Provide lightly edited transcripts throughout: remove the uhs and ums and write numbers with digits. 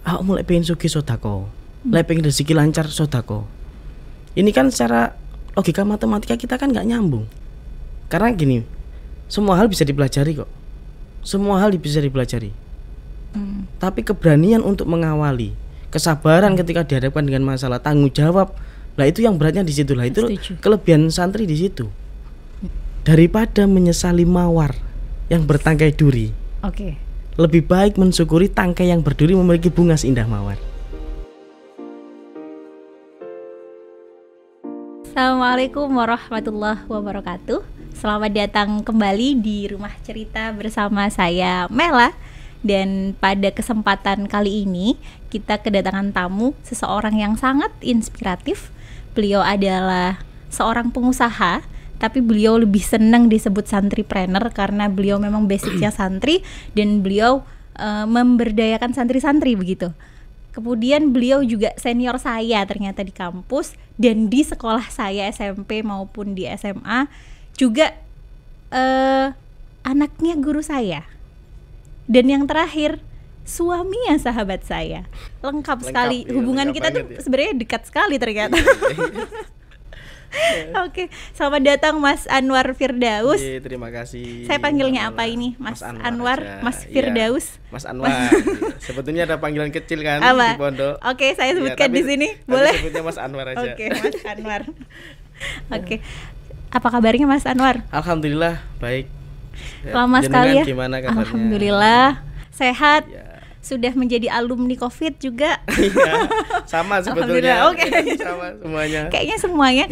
Aku mulai pengen sugih sodako, mulai pengen rezeki lancar sodako. Ini kan secara logika matematika kita kan nggak nyambung. Karena gini, semua hal bisa dipelajari kok. Semua hal bisa dipelajari. Tapi keberanian untuk mengawali, kesabaran ketika dihadapkan dengan masalah, tanggung jawab, lah itu yang beratnya di situ lah. Itu kelebihan santri di situ. Daripada menyesali mawar yang bertangkai duri. Oke. Lebih baik mensyukuri tangkai yang berduri memiliki bunga seindah mawar. Assalamualaikum warahmatullahi wabarakatuh. Selamat datang kembali di Rumah Cerita bersama saya Mela. Dan pada kesempatan kali ini kita kedatangan tamu, seseorang yang sangat inspiratif. Beliau adalah seorang pengusaha, tapi beliau lebih senang disebut santripreneur karena beliau memang basicnya santri dan beliau memberdayakan santri-santri begitu. Kemudian beliau juga senior saya ternyata di kampus dan di sekolah saya SMP maupun di SMA juga anaknya guru saya. Dan yang terakhir suaminya sahabat saya. Lengkap sekali, ya, hubungan lengkap kita tuh ya. sebenarnya dekat sekali ternyata. Oke, selamat datang Mas Anwar Firdaus. Terima kasih. Saya panggilnya apa ini? Mas Anwar, Mas Firdaus. Mas Anwar. Sebetulnya ada panggilan kecil kan apa? di pondok. Oke, saya sebutkan tapi, di sini. tapi Boleh? sebutnya Mas Anwar aja. Oke, Mas Anwar. Oke. Apa kabarnya Mas Anwar? Alhamdulillah baik. Lama sekali ya. Gimana kabarnya? Alhamdulillah sehat. Ya. Sudah menjadi alumni COVID juga. Iya, sama sebetulnya. Oke. Sama semuanya. Kayaknya semuanya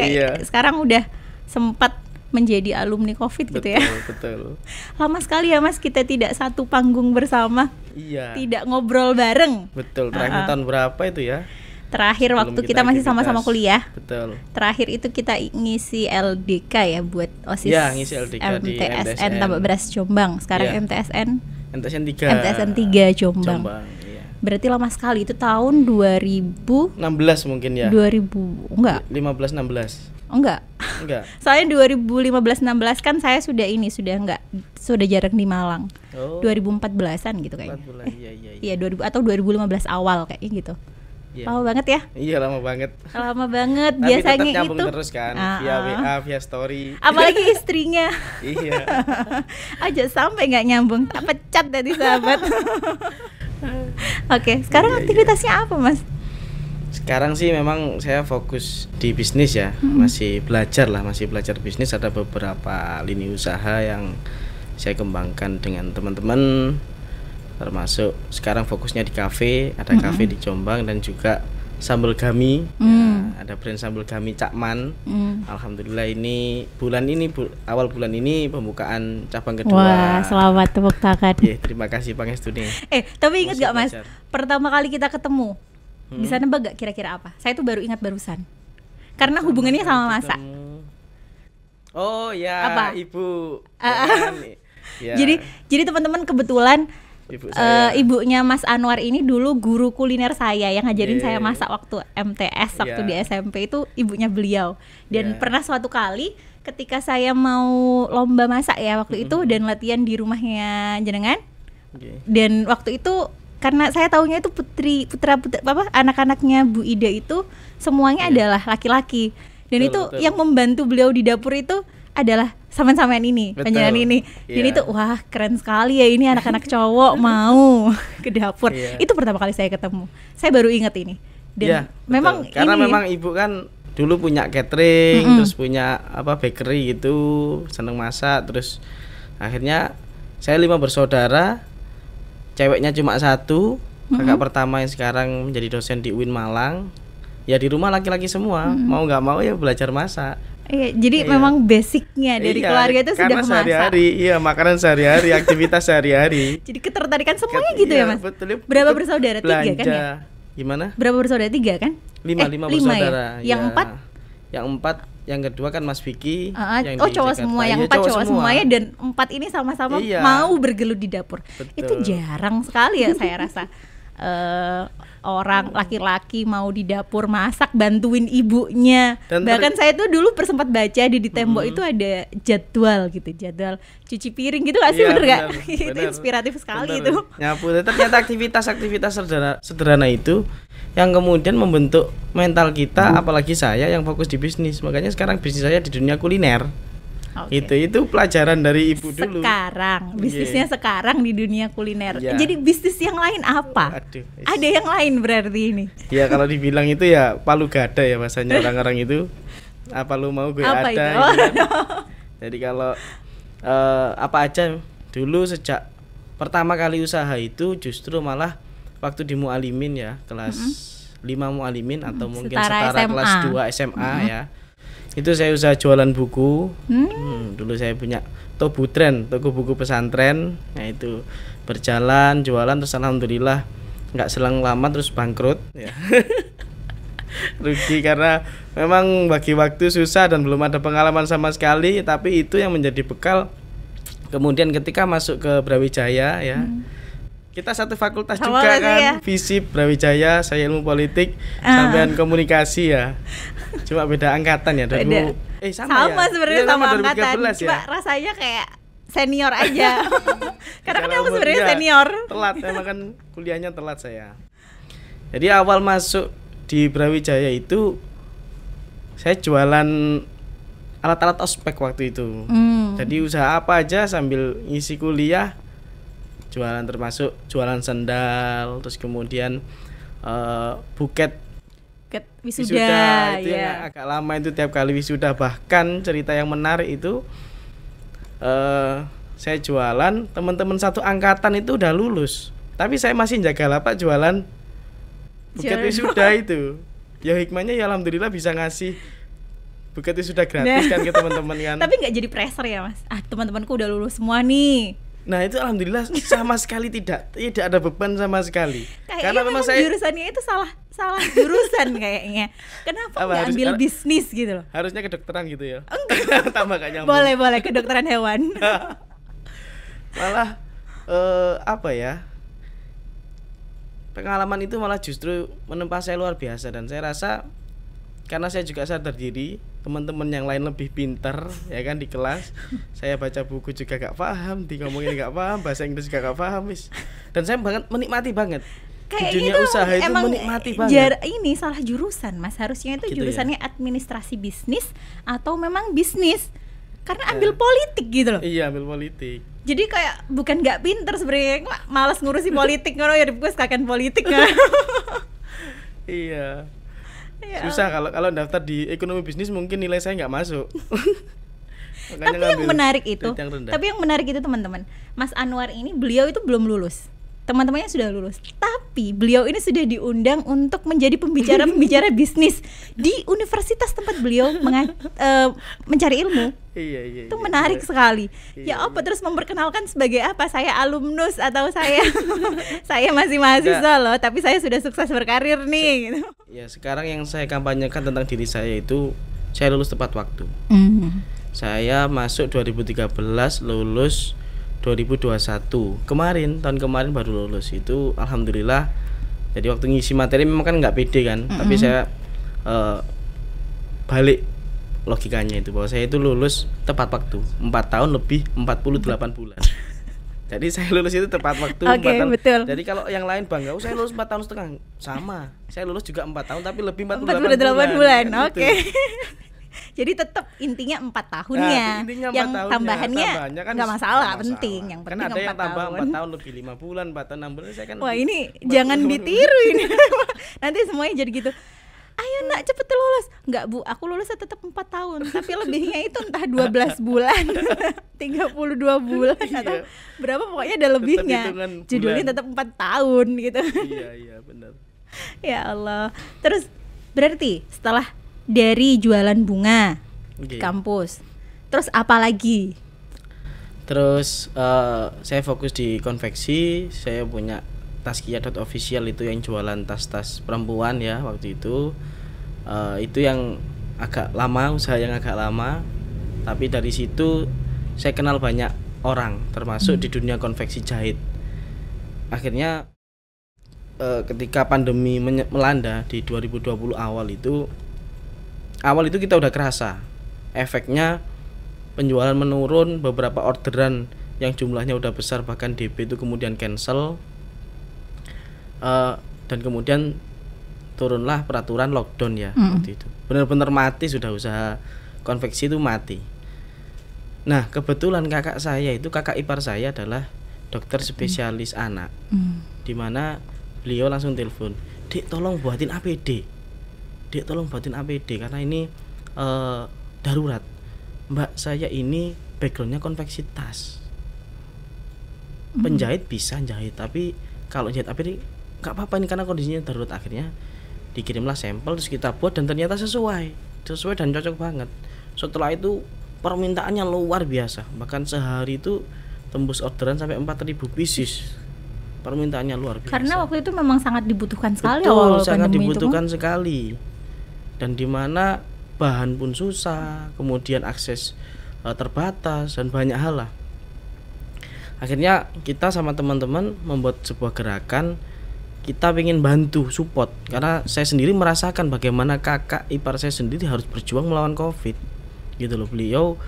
sekarang udah sempat menjadi alumni COVID gitu ya. Betul. Lama sekali ya Mas kita tidak satu panggung bersama. Iya. Tidak ngobrol bareng. Betul. Terakhir tahun berapa itu ya? Terakhir Sebelum waktu kita masih sama-sama kuliah. Betul. Terakhir itu kita ngisi LDK ya buat OSIS. Ya, ngisi LDK di MTSN Tambak Beras Jombang. Sekarang ya. MTSN 3. MTSN 3 Jombang. Iya. Berarti lama sekali itu tahun 2016 mungkin ya. 2000 enggak? 15-16. Enggak. Soalnya 2015-16 kan saya sudah jarang di Malang. 2014-an gitu kayaknya. 14, Iya 2000 atau 2015 awal kayaknya gitu. Iya. Lama banget ya? Iya lama banget. Lama banget. Tapi Biasanya tetap nyambung itu terus kan via WA, via story. apalagi istrinya. Iya. Aja sampai nggak nyambung, tak pecat dari sahabat. Oke, sekarang aktivitasnya apa Mas? Sekarang sih memang saya fokus di bisnis ya. Masih belajar bisnis. Ada beberapa lini usaha yang saya kembangkan dengan teman-teman. Termasuk sekarang fokusnya di kafe, ada kafe di Jombang dan juga sambal gami. Ya, ada brand sambal gami Cakman. Alhamdulillah ini awal bulan ini pembukaan cabang kedua. Wah, selamat tepuk tangan. Terima kasih Pangestu nih. Tapi ingat gak Mas, pertama kali kita ketemu bisa nebak gak kira-kira apa? Saya tuh baru ingat barusan. Karena hubungannya sama masak. Oh ya, apa? Ibu. Ya. Jadi teman-teman kebetulan ibunya Mas Anwar ini dulu guru kuliner saya yang ngajarin saya masak waktu MTS waktu di SMP itu ibunya beliau. Dan pernah suatu kali ketika saya mau lomba masak ya waktu itu dan latihan di rumahnya jenengan. Dan waktu itu karena saya taunya itu putra anak-anaknya Bu Ida itu semuanya adalah laki-laki. Dan betul. Yang membantu beliau di dapur itu adalah saman-saman ini, penyanyi ini. Jadi itu wah keren sekali ya ini anak-anak cowok mau ke dapur. Itu pertama kali saya ketemu. Saya baru ingat ini. Dan memang karena memang ibu kan dulu punya catering, terus punya bakery gitu, seneng masak, terus akhirnya saya 5 bersaudara, ceweknya cuma 1, kakak pertama yang sekarang menjadi dosen di UIN Malang. Ya di rumah laki-laki semua, mau nggak mau ya belajar masak. Jadi memang basicnya dari keluarga itu sudah masak. Sehari-hari, makanan sehari-hari, aktivitas sehari-hari. Jadi ketertarikan semuanya gitu ya Mas? Betul, berapa bersaudara? 3 kan ya? Gimana? Berapa bersaudara? 3 kan? 5 bersaudara. Ya? Yang 4? Yang 4, yang kedua kan Mas Vicky. Cowok semua, yang 4 cowok semuanya dan 4 ini sama-sama mau bergelut di dapur. Betul. Itu jarang sekali ya saya rasa. orang laki-laki mau di dapur masak bantuin ibunya. Bahkan saya tuh dulu sempat baca di tembok itu ada jadwal gitu, jadwal cuci piring gitu nggak sih, Iya, bener nggak? bener, Itu bener. inspiratif sekali Bener. itu. Nyapu. Ternyata aktivitas-aktivitas sederhana itu yang kemudian membentuk mental kita, apalagi saya yang fokus di bisnis. Makanya sekarang bisnis saya di dunia kuliner. Oke. Itu pelajaran dari ibu dulu. Sekarang bisnisnya sekarang di dunia kuliner. Iya. Jadi bisnis yang lain apa? Aduh, Ada yang lain berarti ini. ya kalau dibilang itu ya palu gada ya bahasanya orang-orang itu. Apa lu mau gue Apa ada itu? gitu kan. Jadi kalau apa aja dulu sejak pertama kali usaha itu justru malah waktu di Mualimin ya, kelas 5 Mualimin atau mungkin Setara setara SMA. kelas 2 SMA ya. Itu saya usaha jualan buku. Dulu saya punya toko buku pesantren. Nah itu berjalan jualan terus alhamdulillah nggak selang lama terus bangkrut ya. Rugi karena memang bagi waktu susah dan belum ada pengalaman sama sekali. Tapi itu yang menjadi bekal kemudian ketika masuk ke Brawijaya ya. Kita satu fakultas Sama juga lagi kan, ya? FISIP Brawijaya, saya ilmu politik, sampean komunikasi ya. Cuma beda angkatan ya, Beda. sama ya. Sebenarnya Iya, sama angkatan. 2013 Cuma ya. rasanya kayak senior aja. Karena kan Secara aku umur, sebenarnya iya, senior. Telat, emang kan kuliahnya telat saya. Jadi awal masuk di Brawijaya itu saya jualan alat-alat ospek waktu itu. Jadi usaha apa aja sambil ngisi kuliah jualan, termasuk jualan sendal, terus kemudian buket Wisuda itu ya. yang agak lama itu tiap kali wisuda. Bahkan cerita yang menarik itu saya jualan, teman-teman satu angkatan itu udah lulus, tapi saya masih jaga lapak jualan buket wisuda itu. Ya hikmahnya ya alhamdulillah bisa ngasih buket wisuda gratis kan ke teman-teman kan. Tapi nggak jadi pressure ya mas? Teman-temanku udah lulus semua nih. Nah itu alhamdulillah sama sekali tidak ada beban sama sekali. Kayaknya Karena memang saya jurusannya itu salah jurusan kayaknya. Kenapa nggak ambil bisnis gitu loh? harusnya kedokteran gitu ya. Tambah gak nyambung. Boleh kedokteran hewan. Malah apa ya, pengalaman itu malah justru menempa saya luar biasa. Dan saya rasa karena saya juga sadar diri, teman-teman yang lain lebih pintar ya kan di kelas. Saya baca buku juga gak paham, di ngomongin gak paham, bahasa Inggris juga gak paham dan saya menikmati banget. Kayak di dunia gitu, usaha itu emang menikmati banget. Ini salah jurusan mas, harusnya itu Gitu jurusannya administrasi bisnis atau memang bisnis, karena ambil politik gitu loh. Iya, ambil politik. Jadi kayak bukan nggak pinter sebenarnya, malas ngurusi politik ngono ya, gue sekalian politik kan. Iya. Ya. Susah kalau daftar di ekonomi bisnis mungkin nilai saya nggak masuk. Tapi yang menarik itu, teman-teman, Mas Anwar ini beliau itu belum lulus. Teman-temannya sudah lulus, tapi beliau ini sudah diundang untuk menjadi pembicara bisnis di universitas tempat beliau mencari ilmu. Iya. Itu menarik sekali. Iya, Ya apa terus memperkenalkan sebagai apa? Saya alumnus atau saya saya masih mahasiswa loh, tapi saya sudah sukses berkarir nih gitu. Ya, sekarang yang saya kampanyekan tentang diri saya itu saya lulus tepat waktu. Saya masuk 2013, lulus 2021. Tahun kemarin baru lulus. Itu alhamdulillah. Jadi waktu ngisi materi memang kan nggak pede kan, tapi saya balik logikanya itu bahwa saya itu lulus tepat waktu, 4 tahun lebih 48 bulan. Jadi saya lulus itu tepat waktu. Oke, 4 tahun. betul. Jadi kalau yang lain bangga, saya lulus 4 tahun setengah. Sama. Saya lulus juga 4 tahun tapi lebih 48 48 bulan. Kan Oke. gitu. Jadi tetap intinya 4 tahunnya. Nah, intinya 4 yang tahunnya. tambahannya kan nggak masalah, nggak penting. Yang Kan penting ada yang 4 tambah tahun. 4 tahun lebih 5 bulan, 4 tahun 6 bulan. Saya kan Wah, ini 40 jangan bulan. ditiru ini. Nanti semuanya jadi gitu. Ayo nak cepet lulus. Enggak bu, aku lulusnya tetap 4 tahun. Tapi lebihnya itu entah 12 bulan 32 bulan atau berapa, pokoknya ada lebihnya. hitungan Judulnya bulan. tetap 4 tahun gitu. Iya benar. Ya Allah. Terus berarti setelah dari jualan bunga Oke. kampus, terus apa lagi? Terus saya fokus di konveksi. Saya punya Taskia.official itu yang jualan tas-tas perempuan ya waktu itu. Itu yang agak lama, usaha yang agak lama. Tapi dari situ saya kenal banyak orang, termasuk di dunia konveksi jahit. Akhirnya ketika pandemi melanda di 2020 awal itu kita udah kerasa efeknya, penjualan menurun, beberapa orderan yang jumlahnya udah besar bahkan DP itu kemudian cancel, dan kemudian turunlah peraturan lockdown ya. Waktu itu benar-benar mati, sudah usaha konveksi itu mati. Nah kebetulan kakak ipar saya adalah dokter spesialis anak, dimana beliau langsung telepon, Dek tolong buatin APD karena ini darurat. Mbak, saya ini backgroundnya konveksi tas, penjahit bisa jahit, tapi kalau jahit APD nggak apa-apa ini karena kondisinya darurat. Akhirnya dikirimlah sampel, terus kita buat dan ternyata sesuai dan cocok banget. Setelah itu permintaannya luar biasa, bahkan sehari itu tembus orderan sampai 4.000 pieces. Permintaannya luar biasa. Karena waktu itu memang sangat dibutuhkan sekali. Betul, sangat dibutuhkan sekali. Dan dimana bahan pun susah, kemudian akses terbatas dan banyak hal lah. Akhirnya kita sama teman-teman membuat sebuah gerakan, kita ingin bantu support karena saya sendiri merasakan bagaimana kakak ipar saya sendiri harus berjuang melawan COVID gitu loh. Beliau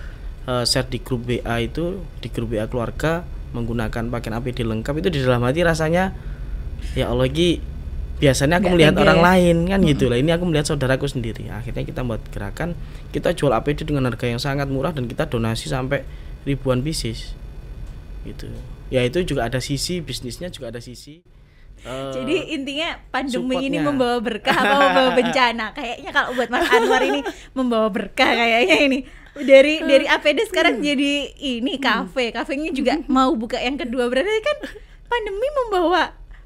share di grup WA itu, di grup WA keluarga, menggunakan pakaian APD lengkap. Itu di dalam hati rasanya, ya Allah, biasanya aku melihat orang lain kan gitu lah, ini aku melihat saudaraku sendiri. Akhirnya kita buat gerakan, kita jual APD dengan harga yang sangat murah dan kita donasi sampai ribuan pieces gitu. Ya itu juga ada sisi bisnisnya, juga ada sisi jadi intinya pandemi ini membawa berkah apa membawa bencana? Kayaknya kalau buat Mas Anwar ini membawa berkah kayaknya ini. Dari APD sekarang jadi ini kafenya juga mau buka yang kedua, berarti kan pandemi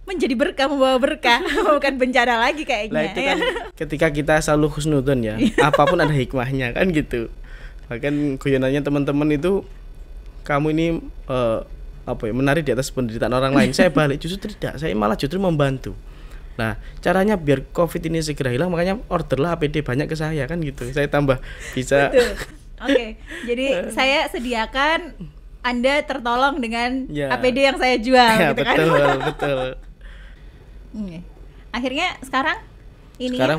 menjadi berkah, membawa berkah bukan bencana lagi kayaknya. Nah, itu kan ketika kita selalu husnudon ya, apapun ada hikmahnya kan gitu. Bahkan guyonannya teman-teman itu, kamu ini menari di atas penderitaan orang lain. Saya balik, justru tidak, saya malah justru membantu. Nah caranya biar COVID ini segera hilang, makanya orderlah APD banyak ke saya kan gitu, saya tambah bisa. Oke, jadi saya sediakan, Anda tertolong dengan APD yang saya jual gitu kan. Betul. Akhirnya sekarang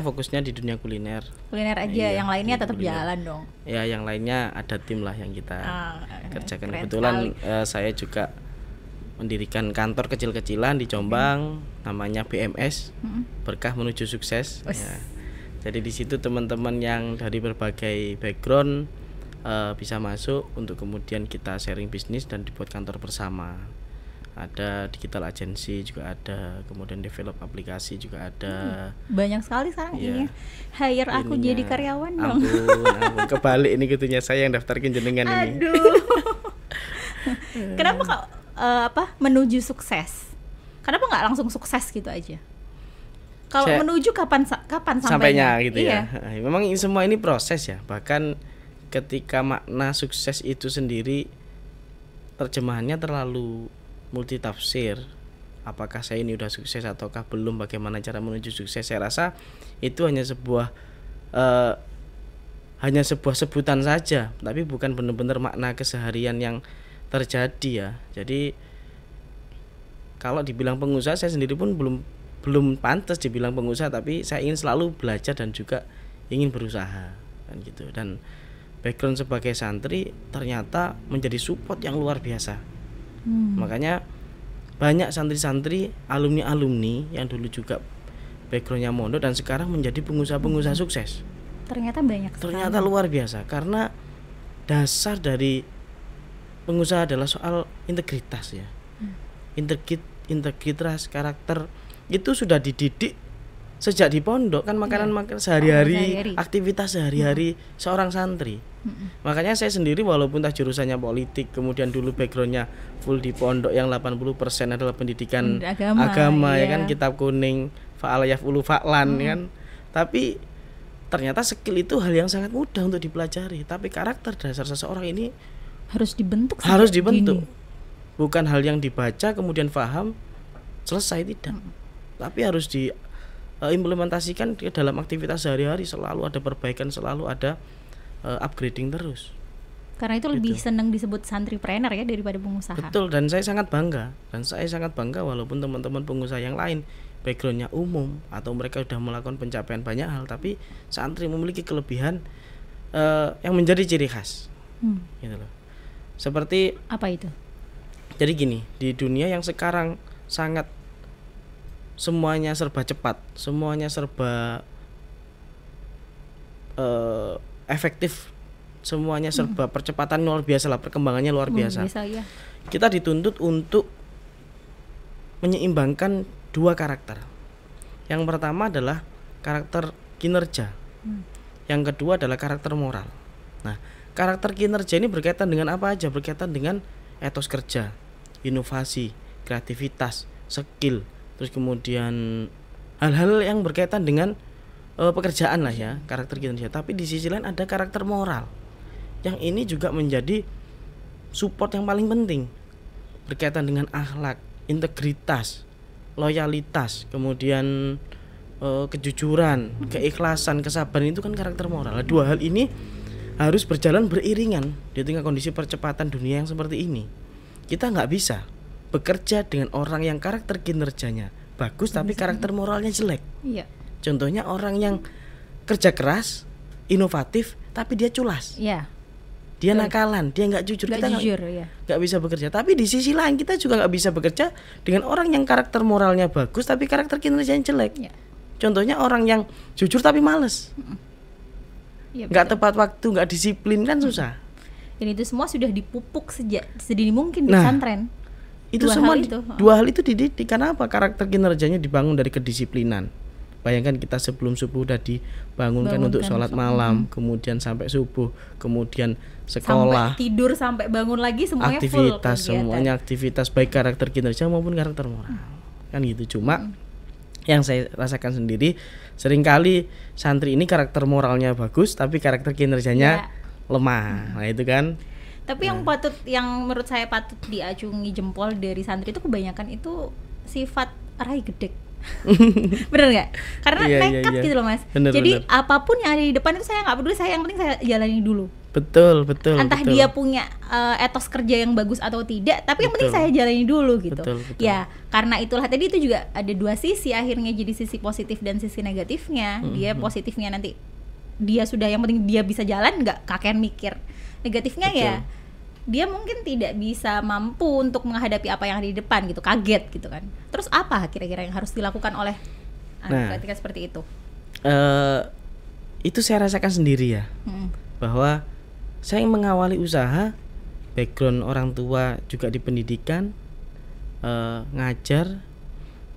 fokusnya di dunia kuliner aja, yang lainnya tetap jalan dong. Ya, yang lainnya ada tim lah yang kita kerjakan. Kebetulan saya juga mendirikan kantor kecil-kecilan di Jombang, namanya BMS, Berkah Menuju Sukses. Ya. Jadi di situ teman-teman yang dari berbagai background bisa masuk untuk kemudian kita sharing bisnis dan dibuat kantor bersama. Ada digital agency juga ada, kemudian develop aplikasi juga ada. Banyak sekali sekarang ini. Hire aku jadi karyawan dong. Ampun, kebalik ini gitunya, saya yang daftarkin jenengan ini. Aduh. Kenapa kok menuju sukses? Kenapa nggak langsung sukses gitu aja? Kalau menuju kapan sampainya gitu ya? Memang semua ini proses ya. Bahkan ketika makna sukses itu sendiri terjemahannya terlalu multitafsir. Apakah saya ini udah sukses ataukah belum? Bagaimana cara menuju sukses? Saya rasa itu hanya sebuah sebutan saja, tapi bukan benar-benar makna keseharian yang terjadi ya. Jadi kalau dibilang pengusaha, saya sendiri pun belum pantas dibilang pengusaha, tapi saya ingin selalu belajar dan juga ingin berusaha kan gitu. Dan background sebagai santri ternyata menjadi support yang luar biasa. Makanya banyak santri-santri, alumni-alumni yang dulu juga backgroundnya mondok dan sekarang menjadi pengusaha-pengusaha sukses. Ternyata banyak sekali. Ternyata luar biasa, karena dasar dari pengusaha adalah soal integritas ya. Integritas karakter itu sudah dididik sejak di pondok kan, makanan sehari-hari, aktivitas sehari-hari seorang santri. Makanya saya sendiri walaupun tak jurusannya politik, kemudian dulu backgroundnya full di pondok yang 80% adalah pendidikan agama ya kan, kitab kuning, fa'al yaf'ulu fa'lan kan. Tapi ternyata skill itu hal yang sangat mudah untuk dipelajari, tapi karakter dasar seseorang ini harus dibentuk. Bukan hal yang dibaca kemudian paham selesai, tidak. Tapi harus diimplementasikan ke dalam aktivitas sehari-hari, selalu ada perbaikan, selalu ada upgrading terus. Karena itu lebih senang disebut santripreneur ya daripada pengusaha. Betul, dan saya sangat bangga walaupun teman-teman pengusaha yang lain backgroundnya umum atau mereka sudah melakukan pencapaian banyak hal, tapi santri memiliki kelebihan yang menjadi ciri khas, gitu loh. Seperti apa itu? Jadi gini, di dunia yang sekarang sangat semuanya serba cepat, semuanya serba efektif, semuanya serba percepatan luar biasa lah, perkembangannya luar biasa. Ya. Kita dituntut untuk menyeimbangkan dua karakter. Yang pertama adalah karakter kinerja. Yang kedua adalah karakter moral. Nah, karakter kinerja ini berkaitan dengan apa aja? Berkaitan dengan etos kerja, inovasi, kreativitas, skill, terus kemudian hal-hal yang berkaitan dengan pekerjaan lah ya, karakter kinerja. Tapi di sisi lain ada karakter moral. Yang ini juga menjadi support yang paling penting, berkaitan dengan akhlak, integritas, loyalitas, kemudian kejujuran, keikhlasan, kesabaran, itu kan karakter moral. Dua hal ini harus berjalan beriringan di tengah kondisi percepatan dunia yang seperti ini. Kita nggak bisa bekerja dengan orang yang karakter kinerjanya bagus tapi karakter moralnya jelek. Iya. Contohnya orang yang kerja keras, inovatif, tapi dia culas. Iya. Dia nakalan, dia nggak jujur. Kita nggak bisa bekerja. Tapi di sisi lain kita juga nggak bisa bekerja dengan orang yang karakter moralnya bagus tapi karakter kinerjanya jelek. Ya. Contohnya orang yang jujur tapi males, nggak tepat waktu, nggak disiplin, kan susah. Dan itu semua sudah dipupuk sejak sedini mungkin di pesantren. Itu semua dua hal itu dididik. Kenapa? Karakter kinerjanya dibangun dari kedisiplinan. Bayangkan kita sebelum subuh udah dibangunkan untuk sholat malam, kemudian sampai subuh, kemudian sekolah, sampai tidur, sampai bangun lagi, semuanya aktivitas, full semuanya aktivitas baik karakter kinerja maupun karakter moral. Kan gitu. Cuma yang saya rasakan sendiri, seringkali santri ini karakter moralnya bagus tapi karakter kinerjanya lemah. Nah itu kan. Tapi yang menurut saya patut diacungi jempol dari santri itu kebanyakan itu sifat rai gedek. Bener nggak? Karena nekat gitu loh mas. Jadi apapun yang ada di depan itu saya nggak peduli, saya yang penting saya jalani dulu. Betul. Entah dia punya etos kerja yang bagus atau tidak, tapi yang penting saya jalani dulu gitu. Betul. Ya karena itulah tadi itu juga ada dua sisi akhirnya, jadi sisi positif dan sisi negatifnya. Dia positifnya nanti dia sudah, yang penting dia bisa jalan, nggak kakean mikir. Negatifnya ya dia mungkin tidak bisa mampu untuk menghadapi apa yang ada di depan gitu, kaget gitu kan. Terus apa kira-kira yang harus dilakukan oleh anak ketika seperti itu? Itu saya rasakan sendiri ya, bahwa saya mengawali usaha, background orang tua juga di pendidikan, ngajar,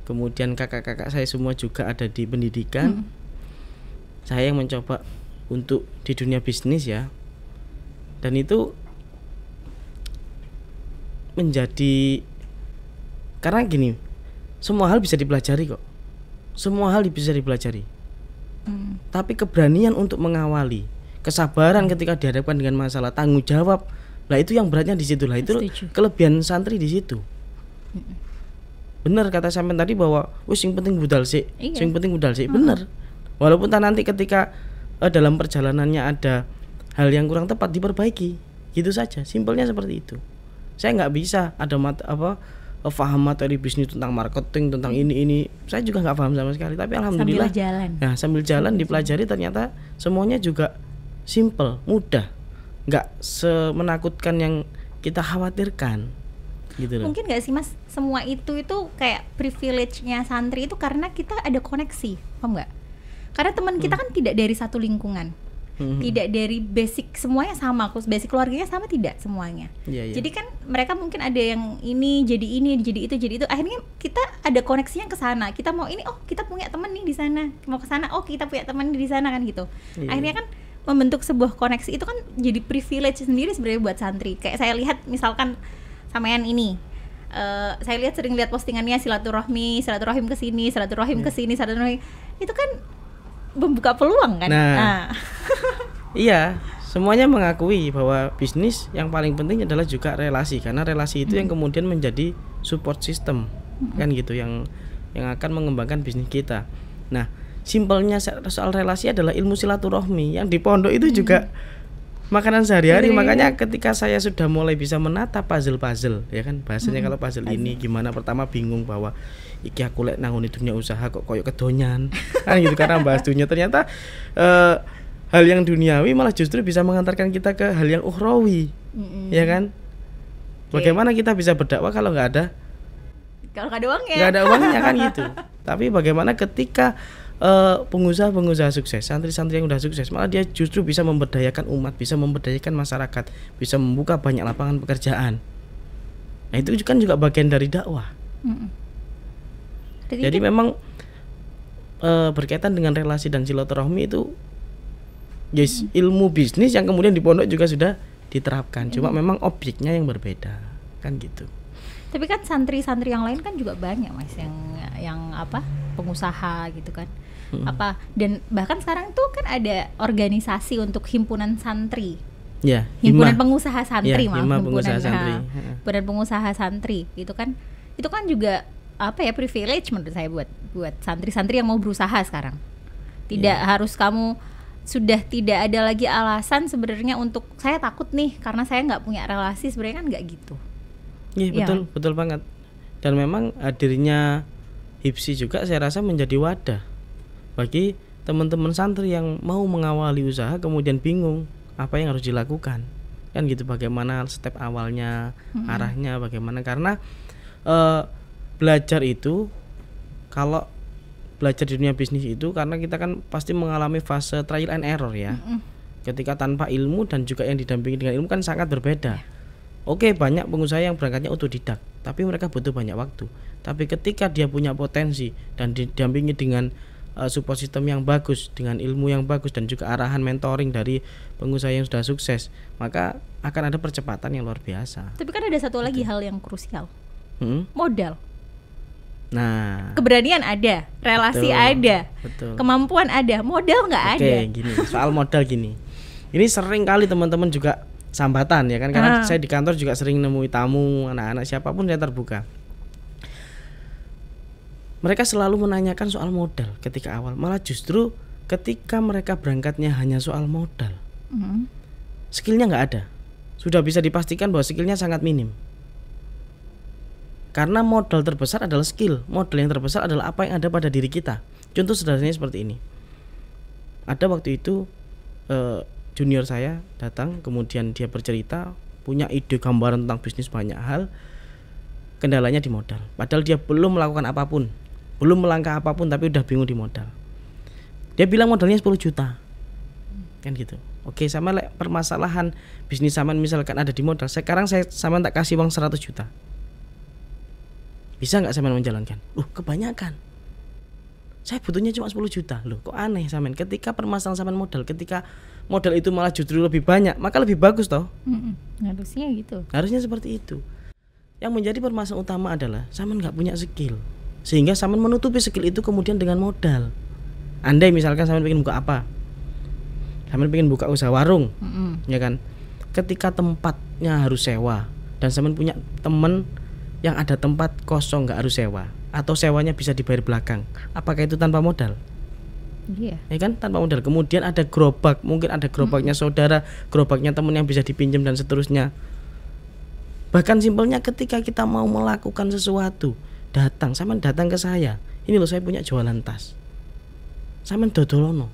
kemudian kakak-kakak saya semua juga ada di pendidikan. Saya yang mencoba untuk di dunia bisnis ya, dan itu menjadi, karena gini, semua hal bisa dipelajari kok, semua hal bisa dipelajari, tapi keberanian untuk mengawali, kesabaran ketika dihadapkan dengan masalah, tanggung jawab, lah itu yang beratnya di situ lah. Itu kelebihan santri di situ. Benar kata sampean tadi bahwa yang penting budal sih, yang penting budal sih. Benar. Walaupun nanti ketika dalam perjalanannya ada hal yang kurang tepat, diperbaiki, gitu saja. Simpelnya seperti itu. Saya nggak bisa ada paham materi bisnis tentang marketing, tentang ini. Saya juga nggak paham sama sekali. Tapi alhamdulillah sambil jalan dipelajari, ternyata semuanya juga simple, mudah, nggak semenakutkan yang kita khawatirkan. Gitu loh. Mungkin nggak sih mas, semua itu kayak privilege-nya santri itu karena kita ada koneksi, paham nggak? Karena teman kita kan tidak dari satu lingkungan, tidak dari basic semuanya sama, basic keluarganya sama, tidak semuanya. Jadi kan mereka mungkin ada yang ini, jadi itu. Akhirnya kita ada koneksinya ke sana. Kita mau ini, kita punya teman nih di sana. Mau ke sana, kita punya teman di sana kan gitu. Akhirnya kan membentuk sebuah koneksi itu kan jadi privilege sendiri sebenarnya buat santri. Kayak saya lihat misalkan sampean ini, saya sering lihat postingannya silaturahim ke sini, itu kan membuka peluang kan. Iya, semuanya mengakui bahwa bisnis yang paling penting adalah juga relasi, karena relasi itu yang kemudian menjadi support system kan gitu, yang akan mengembangkan bisnis kita. Nah, simpelnya soal relasi adalah ilmu silaturahmi yang di pondok itu juga makanan sehari-hari. Makanya ketika saya sudah mulai bisa menata puzzle ya kan, bahasanya kalau puzzle ini gimana, pertama bingung bahwa iki aku lek nangoni dunia usaha kok koyo kedonyan kan gitu, karena bahas dunia ternyata hal yang duniawi malah justru bisa mengantarkan kita ke hal yang ukhrawi. Ya kan? Bagaimana kita bisa berdakwah kalau nggak ada uangnya? Nggak ada uangnya kan gitu. Tapi bagaimana ketika pengusaha-pengusaha sukses, santri-santri yang udah sukses, malah dia justru bisa memberdayakan umat, bisa memberdayakan masyarakat, bisa membuka banyak lapangan pekerjaan. Nah itu kan juga bagian dari dakwah. Jadi memang berkaitan dengan relasi dan silaturahmi itu, yes, ilmu bisnis yang kemudian di pondok juga sudah diterapkan. Cuma memang objeknya yang berbeda, kan gitu. Tapi kan santri-santri yang lain kan juga banyak Mas, yang apa, pengusaha gitu kan. Apa, dan bahkan sekarang tuh kan ada organisasi untuk himpunan santri. Ya, himpunan pengusaha santri, himpunan pengusaha santri itu kan juga apa ya, privilege menurut saya buat santri-santri yang mau berusaha sekarang. Tidak harus kamu sudah tidak ada lagi alasan sebenarnya untuk saya takut nih karena saya nggak punya relasi, sebenarnya kan nggak gitu. Iya, betul banget. Dan memang hadirnya HIPSI juga saya rasa menjadi wadah bagi teman-teman santri yang mau mengawali usaha kemudian bingung apa yang harus dilakukan, kan gitu, bagaimana step awalnya, arahnya bagaimana. Karena belajar itu, kalau belajar di dunia bisnis itu, karena kita kan pasti mengalami fase trial and error ya. Ketika tanpa ilmu dan juga yang didampingi dengan ilmu kan sangat berbeda. Oke, banyak pengusaha yang berangkatnya otodidak, tapi mereka butuh banyak waktu. Tapi ketika dia punya potensi dan didampingi dengan support system yang bagus, dengan ilmu yang bagus dan juga arahan mentoring dari pengusaha yang sudah sukses, maka akan ada percepatan yang luar biasa. Tapi kan ada satu lagi hal yang krusial, modal. Nah, keberanian ada, relasi ada, kemampuan ada, modal nggak ada. Oke, gini, soal modal gini, ini sering kali teman-teman juga sambatan ya kan, karena saya di kantor juga sering nemui tamu, anak-anak siapapun saya terbuka. Mereka selalu menanyakan soal modal ketika awal, malah justru ketika mereka berangkatnya hanya soal modal, skillnya nggak ada, sudah bisa dipastikan bahwa skillnya sangat minim. Karena modal terbesar adalah skill, modal yang terbesar adalah apa yang ada pada diri kita. Contoh sederhananya seperti ini. Ada waktu itu junior saya datang, kemudian dia bercerita punya ide gambaran tentang bisnis banyak hal, kendalanya di modal. Padahal dia belum melakukan apapun, belum melangkah apapun, tapi udah bingung di modal. Dia bilang modalnya 10 juta, kan gitu. Oke, sama permasalahan bisnis sama misalkan ada di modal. Sekarang saya sama tak kasih uang 100 juta. Bisa nggak Samen menjalankan? Kebanyakan. Saya butuhnya cuma 10 juta. Loh, kok aneh Samen? Ketika permasalahan Samen modal, ketika modal itu malah justru lebih banyak, maka lebih bagus toh? Harusnya gitu. Harusnya seperti itu. Yang menjadi permasalahan utama adalah Samen nggak punya skill, sehingga Samen menutupi skill itu kemudian dengan modal. Andai misalkan Samen pengen buka apa? Samen pengen buka usaha warung, ya kan? Ketika tempatnya harus sewa dan Samen punya temen yang ada tempat kosong nggak harus sewa, atau sewanya bisa dibayar belakang, apakah itu tanpa modal? Iya. Ya kan, tanpa modal. Kemudian ada gerobak, mungkin ada gerobaknya saudara, gerobaknya teman yang bisa dipinjam dan seterusnya. Bahkan simpelnya ketika kita mau melakukan sesuatu, Samen datang ke saya, ini loh saya punya jualan tas, Samen dodolono,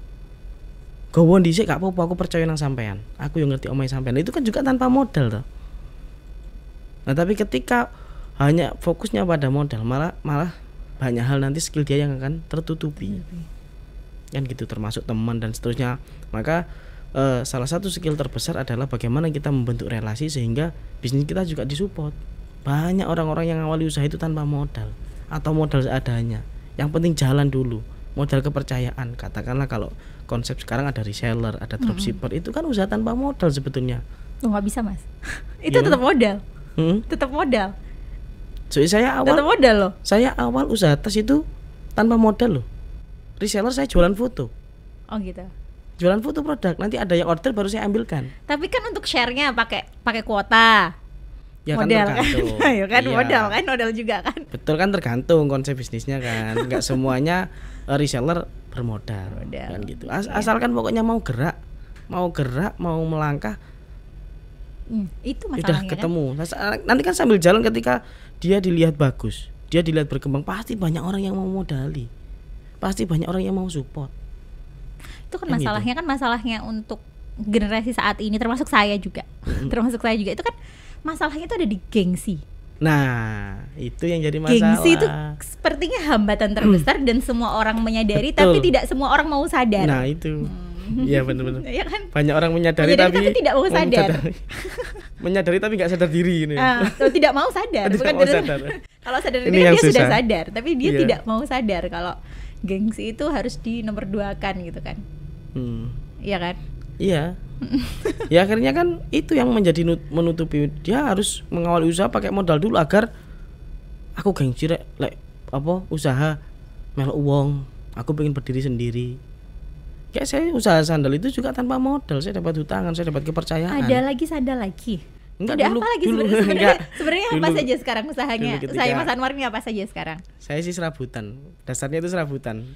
gowo dhisik gak apa-apa, aku percaya nang sampean, aku yang ngerti omahe sampean. Itu kan juga tanpa modal toh. Nah tapi ketika hanya fokusnya pada modal, malah banyak hal nanti skill dia yang akan tertutupi, kan gitu, termasuk teman dan seterusnya. Maka salah satu skill terbesar adalah bagaimana kita membentuk relasi sehingga bisnis kita juga disupport. Banyak orang-orang yang awali usaha itu tanpa modal atau modal seadanya. Yang penting jalan dulu, modal kepercayaan. Katakanlah kalau konsep sekarang ada reseller, ada dropshipper, itu kan usaha tanpa modal sebetulnya. Nggak bisa Mas. Itu tetap modal. Tetap modal. So, saya awal usaha tas itu tanpa modal loh. Reseller saya jualan foto. Oh gitu. Jualan foto produk, nanti ada yang order baru saya ambilkan. Tapi kan untuk share-nya pakai kuota. Ya modal kan tergantung. Ya kan, iya. modal juga kan. Betul kan, tergantung konsep bisnisnya kan. Enggak semuanya reseller bermodal. Kan gitu. Asalkan pokoknya mau gerak, mau gerak, mau melangkah, itu udah masalahnya ketemu. Nanti kan sambil jalan ketika dia dilihat bagus, dia dilihat berkembang, pasti banyak orang yang mau modali, pasti banyak orang yang mau support. Itu kan masalahnya gitu. Kan masalahnya untuk generasi saat ini, termasuk saya juga, itu kan masalahnya itu ada di gengsi. Nah, itu yang jadi masalah. Gengsi itu sepertinya hambatan terbesar dan semua orang menyadari, tapi tidak semua orang mau sadar. Nah, itu. Iya benar-benar. Ya kan? Banyak orang menyadari tapi tidak mau sadar. Menyadari tapi nggak sadar diri ini. Tidak mau sadar. Bukan mau sadar. Kalau sadar diri dia sudah sadar, tapi dia tidak mau sadar kalau gengsi itu harus dinomorduakan gitu kan. Iya kan? Iya. Ya akhirnya kan itu yang menjadi menutupi, dia harus mengawali usaha pakai modal dulu agar aku gengsi rek usaha melok uang, aku pengen berdiri sendiri. Kayak saya usaha sandal itu juga tanpa modal, saya dapat hutangan, saya dapat kepercayaan. Ada lagi. Enggak, apa lagi sebenarnya apa saja sekarang usahanya? Saya Mas Anwar ini apa saja sekarang? Saya sih serabutan. Dasarnya itu serabutan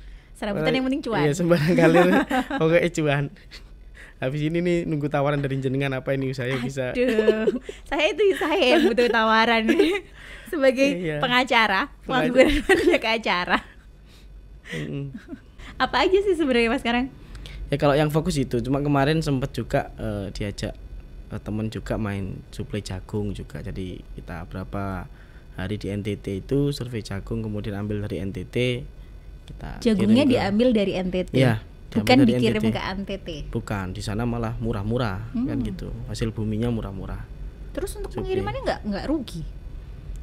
yang penting cuan. Iya, sembarang kali pokoknya cuan. Habis ini nih nunggu tawaran dari jenengan apa ini saya bisa. Saya yang butuh tawaran sebagai pengacara, pengangguran banyak acara. Apa aja sih sebenarnya Mas sekarang? Ya kalau yang fokus itu, cuma kemarin sempat juga diajak teman juga main suplai jagung juga. Jadi kita berapa hari di NTT itu survei jagung, kemudian ambil dari NTT. Jagungnya diambil dari NTT. Iya. Bukan dikirim ke NTT. Bukan, di sana malah murah-murah kan gitu. Hasil buminya murah-murah. Terus untuk pengirimannya nggak rugi?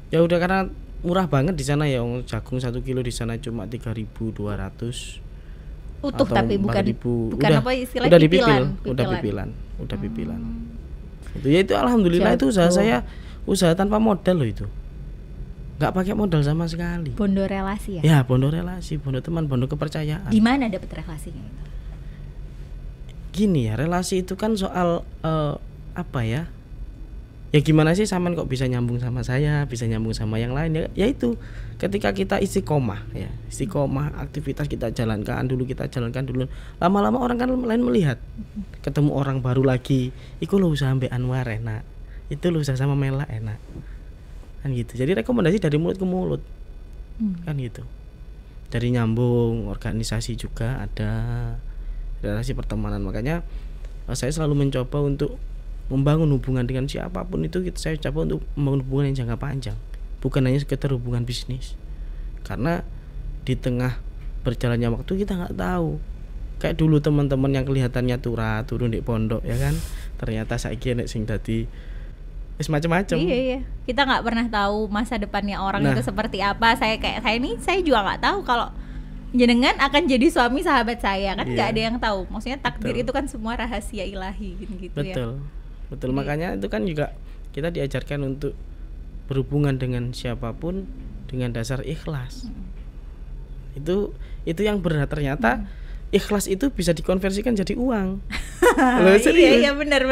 Ya udah karena murah banget di sana ya, jagung 1 kilo di sana cuma 3.200. Utuh tapi bukan apa istilahnya udah pipilan. Itu ya itu alhamdulillah jagung. Itu usaha saya usaha tanpa modal loh itu. Nggak pakai modal sama sekali. Bondo relasi ya? Ya, bondo relasi, bondo teman, bondo kepercayaan. Di mana dapat relasinya itu? Gini ya, relasi itu kan soal apa ya? Ya gimana sih sampean kok bisa nyambung sama saya, bisa nyambung sama yang lain ya? Ya itu ketika kita istiqomah ya, aktivitas kita jalankan dulu, lama-lama orang kan lain melihat. Ketemu orang baru lagi, iku lo usaha ambek Anwar enak. Itu lo usaha sama Mela enak. Kan gitu. Jadi rekomendasi dari mulut ke mulut. Kan gitu. Dari nyambung, organisasi juga ada, relasi pertemanan. Makanya saya selalu mencoba untuk membangun hubungan dengan siapapun itu, saya coba untuk membangun hubungan yang jangka panjang, bukan hanya sekedar hubungan bisnis. Karena di tengah berjalannya waktu kita nggak tahu. Kayak dulu teman-teman yang kelihatannya turun di pondok ya kan, ternyata saiki nek sing dadi macam-macam. Iya. Kita nggak pernah tahu masa depannya orang itu seperti apa. Saya juga nggak tahu kalau jenengan akan jadi suami sahabat saya kan, nggak ada yang tahu. Maksudnya takdir itu kan semua rahasia ilahi gitu ya. Betul. Makanya itu kan juga kita diajarkan untuk berhubungan dengan siapapun dengan dasar ikhlas. Itu yang berat ternyata. Ikhlas itu bisa dikonversikan jadi uang. Loh, iya benar.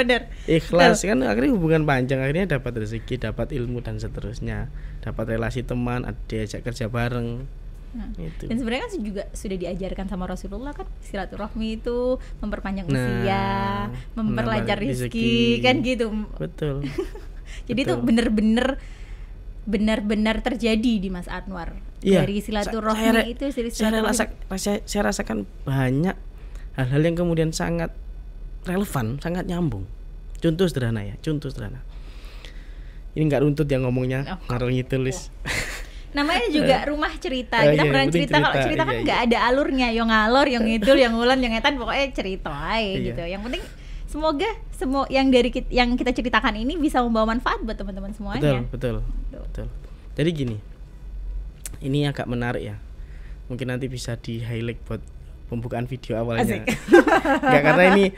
Ikhlas kan akhirnya hubungan panjang, akhirnya dapat rezeki, dapat ilmu dan seterusnya, dapat relasi teman, diajak kerja bareng. Gitu. Dan sebenarnya kan juga sudah diajarkan sama Rasulullah kan, silaturahmi itu memperpanjang usia, memperlancar rezeki kan gitu. Betul. Jadi itu benar-benar terjadi di Mas Anwar. Iya, dari silaturahmi itu saya rasakan banyak hal-hal yang kemudian sangat relevan, sangat nyambung. Contoh sederhana. Ini nggak runtut yang ngomongnya, ngarang tulis. Namanya juga rumah cerita. Kita pernah cerita. Kalau cerita kan nggak ada alurnya, yang ngalor, yang ngidul, yang ngulan, yang ngetan, pokoknya cerita aja gitu. Yang penting semoga semua yang kita ceritakan ini bisa membawa manfaat buat teman-teman semuanya. Betul. Jadi gini, ini agak menarik ya. Mungkin nanti bisa di highlight buat pembukaan video awalnya. Enggak, karena ini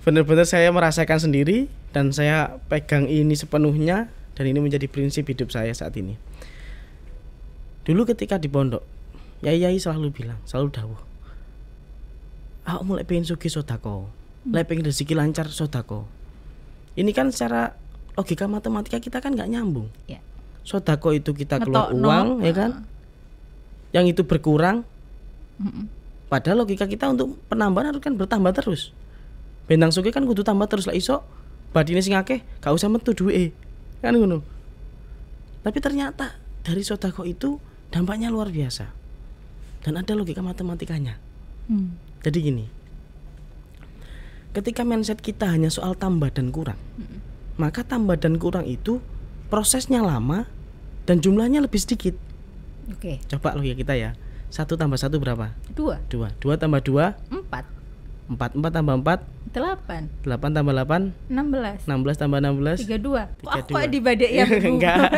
benar-benar saya merasakan sendiri dan saya pegang ini sepenuhnya, dan ini menjadi prinsip hidup saya saat ini. Dulu ketika di pondok, yai selalu bilang, selalu dawuh, aku mulai pengen sugih sodako, mulai pengen rezeki lancar sodako. Ini kan secara logika matematika kita kan nggak nyambung. Sodako itu kita keluar uang, ya kan? Yang itu berkurang. Padahal logika kita untuk penambahan harus kan bertambah terus. Bentang suke kan kudu tambah terus lah iso badine sing akeh gak usah metu duwe. Kan ngono. Tapi ternyata dari sedekah itu dampaknya luar biasa. Dan ada logika matematikanya. Jadi gini. Ketika mindset kita hanya soal tambah dan kurang, maka tambah dan kurang itu prosesnya lama dan jumlahnya lebih sedikit. Oke. Coba logika kita ya. 1 tambah 1 berapa? 2. 2 tambah 2 4. 4 tambah 4 8. 8 tambah 8 16. 16 tambah 16 32. Kok dibadek ya? Enggak.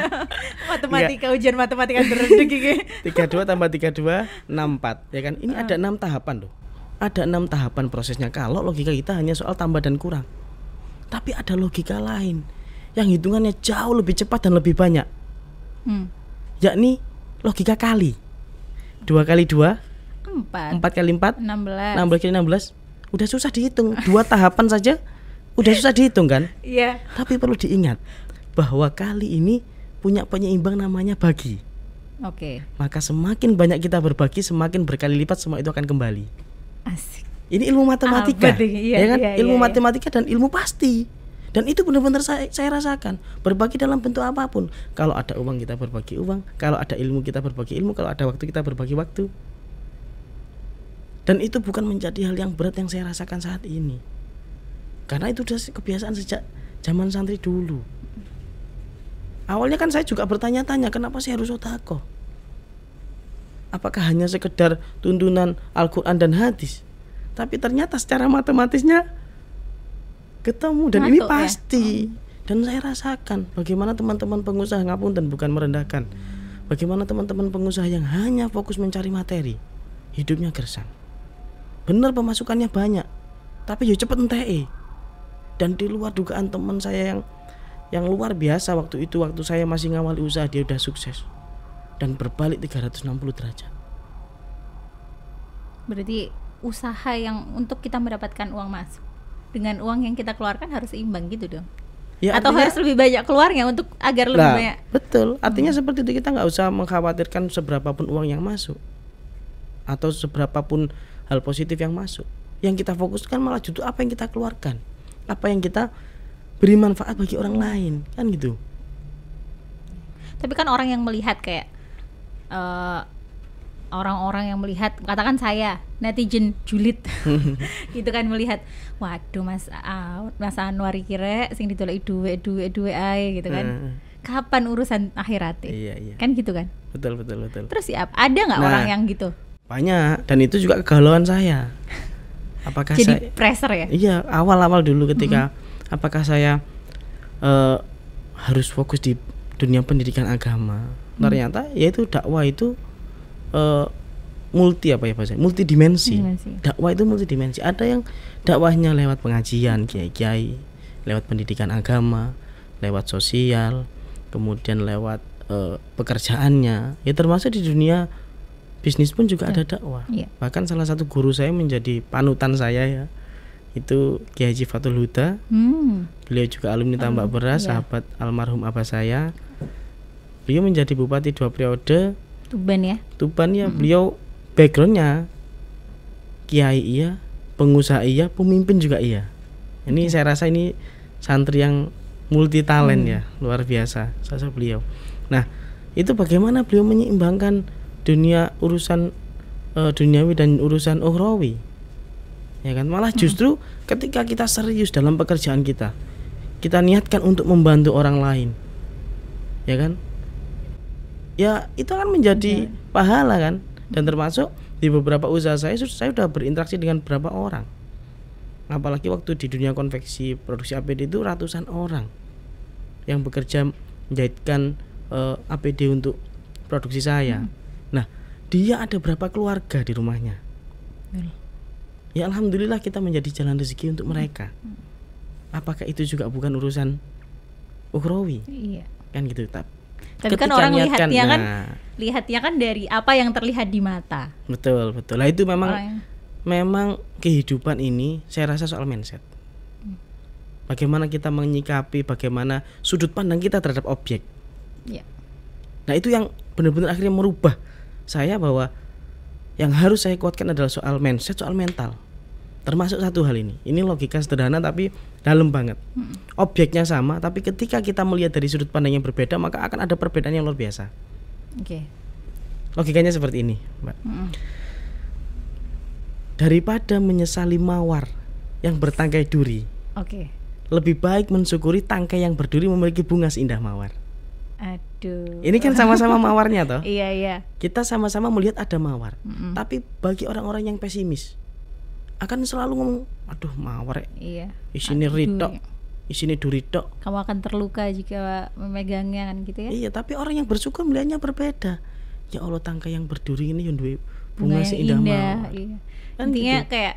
Matematika, ujian matematika terendek iki. 32 tambah 32 64 ya kan. Ini ada 6 tahapan loh. Ada 6 tahapan prosesnya kalau logika kita hanya soal tambah dan kurang. Tapi ada logika lain yang hitungannya jauh lebih cepat dan lebih banyak. Yakni logika kali. 2 kali 2 4 kali 4 16 kali 16 udah susah dihitung. 2 tahapan saja udah susah dihitung kan? Iya. Tapi perlu diingat bahwa kali ini punya penyeimbang namanya bagi. Oke. Maka semakin banyak kita berbagi, semakin berkali lipat semua itu akan kembali. Asik. Ini ilmu matematika. Iya, ya kan? Iya, ilmu iya. matematika dan ilmu pasti. Dan itu benar-benar saya rasakan. Berbagi dalam bentuk apapun. Kalau ada uang kita berbagi uang, kalau ada ilmu kita berbagi ilmu, kalau ada waktu kita berbagi waktu. Dan itu bukan menjadi hal yang berat yang saya rasakan saat ini. Karena itu sudah kebiasaan sejak zaman santri dulu. Awalnya kan saya juga bertanya-tanya, kenapa saya harus sedekah? Apakah hanya sekedar tuntunan Al-Quran dan hadis? Tapi ternyata secara matematisnya ketemu dan ini pasti. Dan saya rasakan bagaimana teman-teman pengusaha, ngapunten bukan merendahkan, bagaimana teman-teman pengusaha yang hanya fokus mencari materi, hidupnya gersang. Benar pemasukannya banyak, tapi ya cepet enteke. Dan di luar dugaan teman saya yang luar biasa waktu itu, waktu saya masih ngawali usaha, dia udah sukses dan berbalik 360 derajat. Berarti usaha yang untuk kita mendapatkan uang masuk dengan uang yang kita keluarkan harus seimbang gitu dong. Ya, atau harus lebih banyak keluarnya untuk agar lebih banyak. Betul, artinya seperti itu. Kita nggak usah mengkhawatirkan seberapapun uang yang masuk atau seberapapun hal positif yang masuk. Yang kita fokuskan malah justru apa yang kita keluarkan, apa yang kita beri manfaat bagi orang lain, kan gitu. Tapi kan orang yang melihat kayak orang-orang yang melihat, katakan saya netizen julid gitu kan, melihat waduh Mas Anwar kira sing ditolak duwe ae gitu kan. Kapan urusan akhiratnya? Iya. Kan gitu kan? Betul. Terus ya ada nggak orang yang gitu? Banyak, dan itu juga kegalauan saya. Apakah jadi pressure ya? Iya, awal-awal dulu ketika apakah saya harus fokus di dunia pendidikan agama. Ternyata yaitu dakwah itu multidimensi. Dakwah itu multidimensi. Ada yang dakwahnya lewat pengajian kiai-kiai, lewat pendidikan agama, lewat sosial, kemudian lewat pekerjaannya. Ya termasuk di dunia bisnis pun juga ada dakwah. Bahkan salah satu guru saya menjadi panutan saya ya, itu Kiai Haji Fathul Huda. Beliau juga alumni Tambak Beras, sahabat almarhum abah saya. Beliau menjadi bupati 2 periode Tuban ya. Beliau backgroundnya kiai iya, pengusaha iya, pemimpin juga iya. Ini saya rasa ini santri yang multi talent ya, luar biasa sosok beliau. Nah, itu bagaimana beliau menyeimbangkan dunia urusan duniawi dan urusan ukhrawi. Ya kan, malah justru ketika kita serius dalam pekerjaan kita niatkan untuk membantu orang lain, ya kan, ya itu akan menjadi pahala kan. Dan termasuk di beberapa usaha saya sudah berinteraksi dengan beberapa orang. Apalagi waktu di dunia konveksi produksi APD itu ratusan orang yang bekerja menjahitkan APD untuk produksi saya. Nah, dia ada berapa keluarga di rumahnya. Ya alhamdulillah kita menjadi jalan rezeki untuk mereka. Apakah itu juga bukan urusan ukhrawi? Iya. Kan gitu. Tapi kan orang lihatnya kan dari apa yang terlihat di mata. Betul. Lah itu memang kehidupan ini saya rasa soal mindset. Bagaimana kita menyikapi, bagaimana sudut pandang kita terhadap objek. Iya. Nah itu yang benar-benar akhirnya merubah saya, bahwa yang harus saya kuatkan adalah soal mindset, soal mental. Termasuk satu hal ini logika sederhana tapi dalam banget. Objeknya sama, tapi ketika kita melihat dari sudut pandang yang berbeda, maka akan ada perbedaan yang luar biasa. Oke. Logikanya seperti ini, Mbak. Daripada menyesali mawar yang bertangkai duri, lebih baik mensyukuri tangkai yang berduri memiliki bunga seindah mawar. Aduh. Ini kan sama-sama mawarnya toh. Iya. Kita sama-sama melihat ada mawar. Tapi bagi orang-orang yang pesimis akan selalu ngomong, aduh mawar. Iya. Isine ritok, isine duri tok. Kamu akan terluka jika memegangnya kan gitu ya. Iya, tapi orang yang bersyukur melihatnya berbeda. Ya Allah, tangkai yang berduri ini yang duwe bunga seindah mawar. Iya. Kan intinya gitu. kayak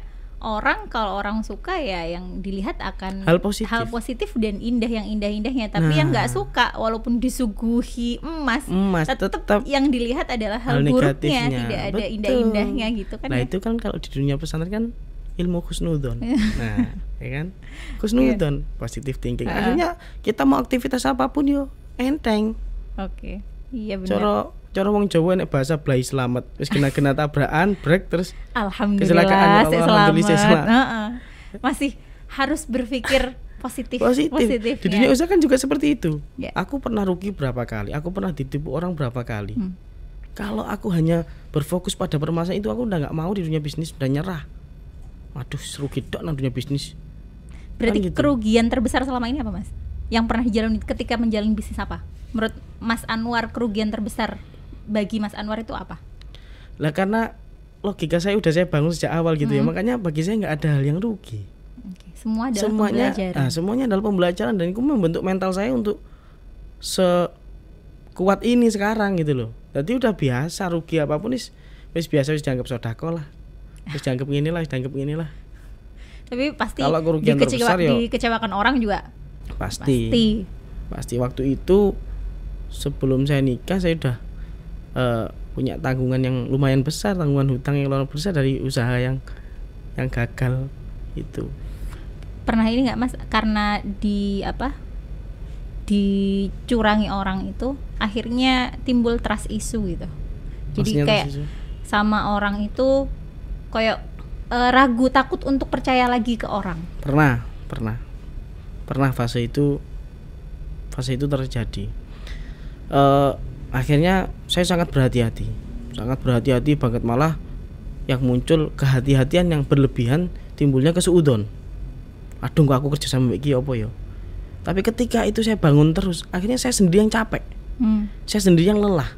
kalau orang suka ya yang dilihat akan hal positif dan indah, yang indah-indahnya. Tapi yang nggak suka walaupun disuguhi emas tetap yang dilihat adalah hal buruknya, tidak ada indah-indahnya gitu kan. Nah itu kan kalau di dunia pesantren kan ilmu husnudon. Nah ya kan, husnudon, positive thinking. Akhirnya kita mau aktivitas apapun yo enteng. Oke. Iya benar. Cara wong Jawa nek bahasa blai selamat. Wis kena tabrakan, brek terus alhamdulillah selamat. Masih harus berpikir positif. Di dunia usaha kan juga seperti itu. Aku pernah rugi berapa kali, aku pernah ditipu orang berapa kali. Kalau aku hanya berfokus pada permasalahan itu, aku udah nggak mau di dunia bisnis, udah nyerah. Waduh, rugi dok nang dunia bisnis. Berarti kan gitu. Kerugian terbesar selama ini apa, Mas? Yang pernah dijalani ketika menjalani bisnis apa? Menurut Mas Anwar, kerugian terbesar bagi Mas Anwar itu apa? Lah karena logika saya bangun sejak awal gitu ya, makanya bagi saya nggak ada hal yang rugi. Semuanya adalah pembelajaran, dan itu membentuk mental saya untuk sekuat ini sekarang gitu loh. Jadi udah biasa, rugi apapun wis biasa, wis dianggap sedekah lah. Wis dianggap inilah. Tapi pasti kalau kerugian terbesar dikecewakan orang juga. Pasti waktu itu sebelum saya nikah saya udah punya tanggungan yang lumayan besar, tanggungan hutang yang lumayan besar dari usaha yang gagal itu. Pernah ini nggak Mas, karena dicurangi orang itu akhirnya timbul trust issue gitu. Jadi maksudnya kayak sama orang itu kayak ragu, takut untuk percaya lagi ke orang. Pernah fase itu terjadi. Akhirnya saya sangat berhati-hati banget, malah yang muncul kehati-hatian yang berlebihan, timbulnya kesuudon. Aduh, kok aku kerja sama iki apa ya? Tapi ketika itu saya bangun terus, akhirnya saya sendiri yang capek, saya sendiri yang lelah.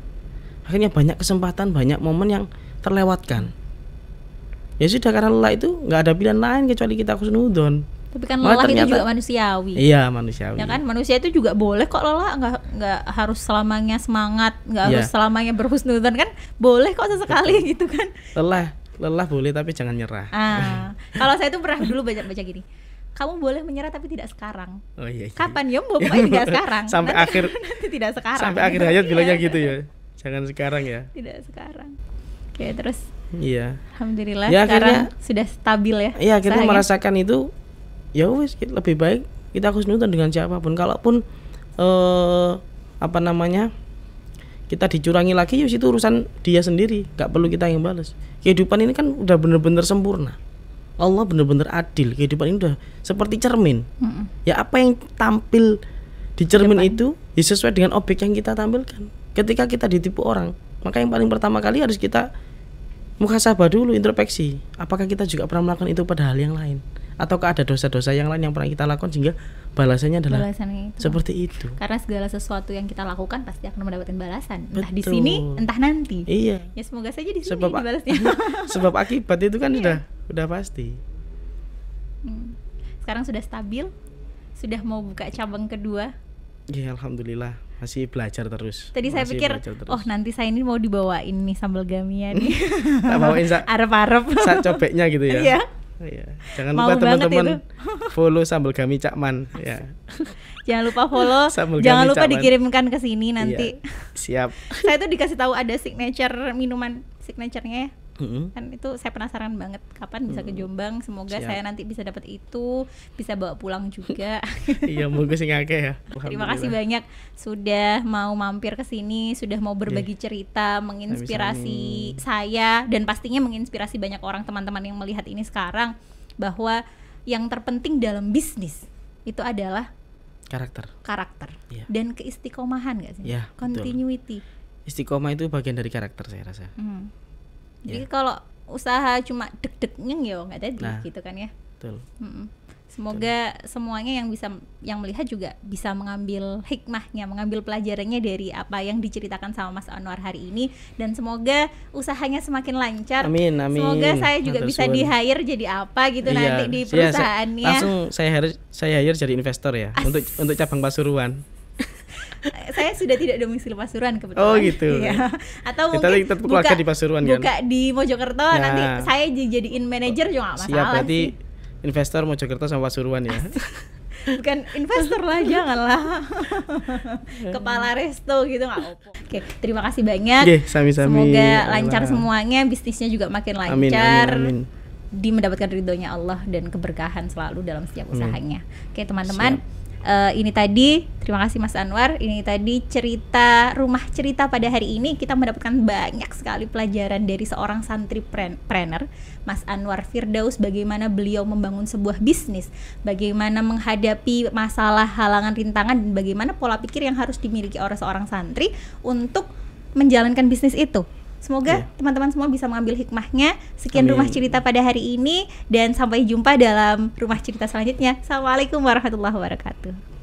Akhirnya banyak kesempatan, banyak momen yang terlewatkan. Ya sudah, karena lelah itu nggak ada pilihan lain kecuali kita husnudon. Tapi kan lelah itu juga manusiawi. Iya, manusiawi. Ya kan, manusia itu juga boleh kok lelah, nggak harus selamanya semangat, nggak harus selamanya berhusnuzon kan, boleh kok sesekali. Betul. Gitu kan. Lelah boleh, tapi jangan nyerah. Kalau saya tuh pernah dulu baca gini. Kamu boleh menyerah tapi tidak sekarang. Oh iya. Kapan ya? Pokoknya tidak sekarang. Sampai nanti, akhir. Nanti tidak sekarang. Sampai akhir hayat bilangnya gitu ya. Jangan sekarang ya. Tidak sekarang. Oke, terus. Iya. Alhamdulillah ya, sekarang sudah stabil ya. Iya, kita merasakan itu. Ya wes, lebih baik kita husnuzon dengan siapapun. Kalaupun kita dicurangi lagi, itu urusan dia sendiri, nggak perlu kita yang balas. Kehidupan ini kan udah bener-bener sempurna. Allah bener-bener adil. Kehidupan ini udah seperti cermin. Ya apa yang tampil di cermin itu ya sesuai dengan objek yang kita tampilkan. Ketika kita ditipu orang, maka yang paling pertama kali harus kita muhasabah dulu, introspeksi. Apakah kita juga pernah melakukan itu pada hal yang lain? Ataukah ada dosa-dosa yang lain yang pernah kita lakukan sehingga balasannya adalah seperti itu. Karena segala sesuatu yang kita lakukan pasti akan mendapatkan balasan. Entah di sini, entah nanti. Iya. Ya semoga saja di sini dibalasnya. Sebab akibat itu kan udah pasti. Sekarang sudah stabil, sudah mau buka cabang kedua. Ya alhamdulillah, masih belajar terus. Tadi saya pikir, nanti saya ini mau dibawain nih sambal gamia nih. Tak bawain arep-arep. Sak cobeknya gitu ya. Iya. Iya. Jangan lupa teman-teman follow Sambal Gami Cakman ya. Jangan lupa follow. Jangan lupa dikirimkan ke sini nanti. Iya, siap. Saya tuh dikasih tahu ada minuman signaturenya ya. Kan itu saya penasaran banget kapan bisa ke Jombang. Semoga saya nanti bisa dapat itu, bisa bawa pulang juga. Iya, moga sing akeh ya. Terima kasih banyak sudah mau mampir ke sini, sudah mau berbagi cerita, menginspirasi saya dan pastinya menginspirasi banyak orang, teman-teman yang melihat ini sekarang bahwa yang terpenting dalam bisnis itu adalah karakter dan keistiqomahan nggak sih? Ya, continuity. Betul. Istiqomah itu bagian dari karakter saya rasa. Jadi kalau usaha cuma deg-degnya ya nggak tadi gitu kan ya. Betul. Semoga semuanya yang melihat juga bisa mengambil hikmahnya, mengambil pelajarannya dari apa yang diceritakan sama Mas Anwar hari ini, dan semoga usahanya semakin lancar. Amin. Semoga saya juga bisa di-hire jadi apa gitu nanti di perusahaannya. Langsung saya hire jadi investor ya untuk cabang Pasuruan. Saya sudah tidak domisili Pasuruan kebetulan. Oh gitu. Iya. Atau mungkin buka di Pasuruan kan. Buka di Mojokerto, nanti saya dijadiin manajer juga nggak masalah. Siap, berarti investor Mojokerto sama Pasuruan ya. Bukan investor lah, janganlah. Kepala resto gitu nggak apa. Oke, terima kasih banyak. Sami-sami. Semoga lancar semuanya, bisnisnya juga makin lancar. Amin. Mendapatkan ridhonya Allah dan keberkahan selalu dalam setiap usahanya. Oke teman-teman, ini tadi terima kasih Mas Anwar. Ini tadi rumah cerita pada hari ini. Kita mendapatkan banyak sekali pelajaran dari seorang santripreneur Mas Anwar Firdaus, bagaimana beliau membangun sebuah bisnis, bagaimana menghadapi masalah, halangan, rintangan, dan bagaimana pola pikir yang harus dimiliki oleh seorang santri untuk menjalankan bisnis itu. Semoga teman-teman semua bisa mengambil hikmahnya. Sekian rumah cerita pada hari ini, dan sampai jumpa dalam rumah cerita selanjutnya. Assalamualaikum warahmatullahi wabarakatuh.